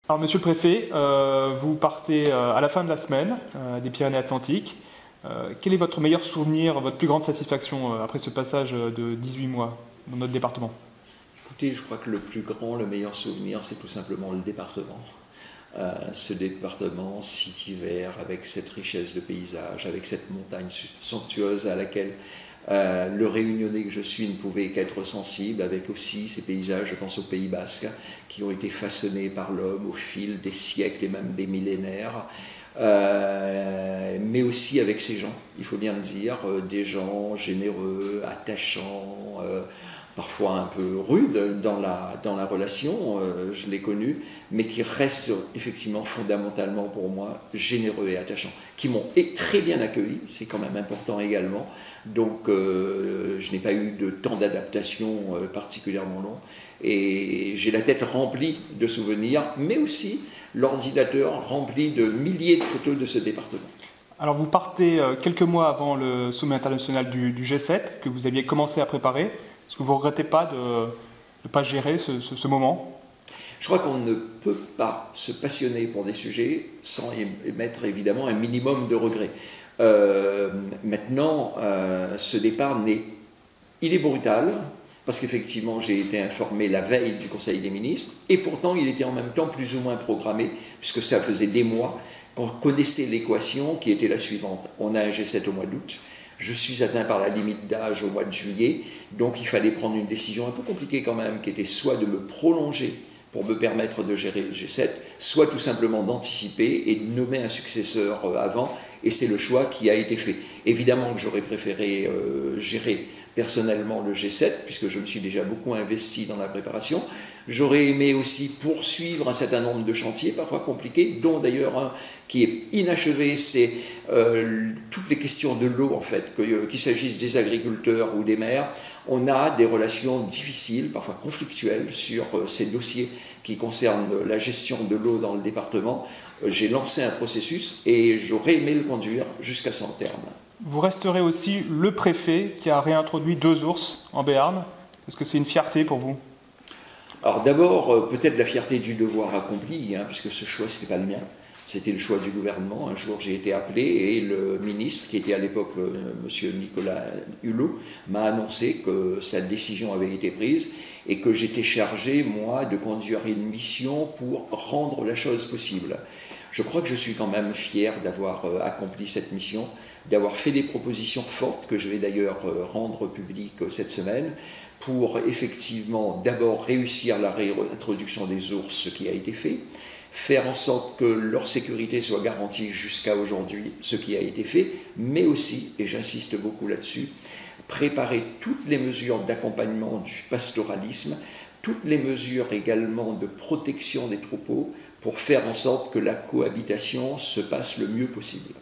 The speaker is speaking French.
Alors, monsieur le préfet, vous partez à la fin de la semaine des Pyrénées-Atlantiques. Quel est votre meilleur souvenir, votre plus grande satisfaction après ce passage de 18 mois dans notre département? Écoutez, je crois que le plus grand, le meilleur souvenir, c'est tout simplement le département. Ce département si divers, avec cette richesse de paysages, avec cette montagne somptueuse à laquelle le Réunionnais que je suis ne pouvait qu'être sensible, avec aussi ces paysages, je pense au Pays Basque, qui ont été façonnés par l'homme au fil des siècles et même des millénaires, mais aussi avec ces gens, il faut bien le dire, des gens généreux, attachants, parfois un peu rudes dans la relation, je l'ai connu, mais qui restent effectivement fondamentalement pour moi généreux et attachants, qui m'ont très bien accueilli, c'est quand même important également. Donc je n'ai pas eu de temps d'adaptation particulièrement long, et j'ai la tête remplie de souvenirs, mais aussi l'ordinateur rempli de milliers de photos de ce département. Alors vous partez quelques mois avant le sommet international du G7 que vous aviez commencé à préparer. Est-ce que vous ne regrettez pas de ne pas gérer ce moment? Je crois qu'on ne peut pas se passionner pour des sujets sans émettre évidemment un minimum de regret. Maintenant, ce départ, il est brutal, parce qu'effectivement j'ai été informé la veille du Conseil des ministres, et pourtant il était en même temps plus ou moins programmé, puisque ça faisait des mois qu'on connaissait l'équation qui était la suivante. On a un G7 au mois d'août, je suis atteint par la limite d'âge au mois de juillet, donc il fallait prendre une décision un peu compliquée quand même, qui était soit de me prolonger pour me permettre de gérer le G7, soit tout simplement d'anticiper et de nommer un successeur avant, et c'est le choix qui a été fait. Évidemment que j'aurais préféré gérer personnellement le G7, puisque je me suis déjà beaucoup investi dans la préparation. J'aurais aimé aussi poursuivre un certain nombre de chantiers, parfois compliqués, dont d'ailleurs un qui est inachevé, c'est toutes les questions de l'eau, en fait, qu'il s'agisse des agriculteurs ou des maires. On a des relations difficiles, parfois conflictuelles, sur ces dossiers qui concernent la gestion de l'eau dans le département. J'ai lancé un processus et j'aurais aimé le conduire jusqu'à son terme. Vous resterez aussi le préfet qui a réintroduit 2 ours en Béarn. Est-ce que c'est une fierté pour vous? Alors d'abord, peut-être la fierté du devoir accompli, puisque ce choix, ce n'était pas le mien. C'était le choix du gouvernement. Un jour, j'ai été appelé et le ministre, qui était à l'époque M. Nicolas Hulot, m'a annoncé que sa décision avait été prise et que j'étais chargé, moi, de conduire une mission pour rendre la chose possible. Je crois que je suis quand même fier d'avoir accompli cette mission, d'avoir fait des propositions fortes que je vais d'ailleurs rendre publiques cette semaine pour effectivement d'abord réussir la réintroduction des ours, ce qui a été fait, faire en sorte que leur sécurité soit garantie jusqu'à aujourd'hui, ce qui a été fait, mais aussi, et j'insiste beaucoup là-dessus, préparer toutes les mesures d'accompagnement du pastoralisme, toutes les mesures également de protection des troupeaux pour faire en sorte que la cohabitation se passe le mieux possible.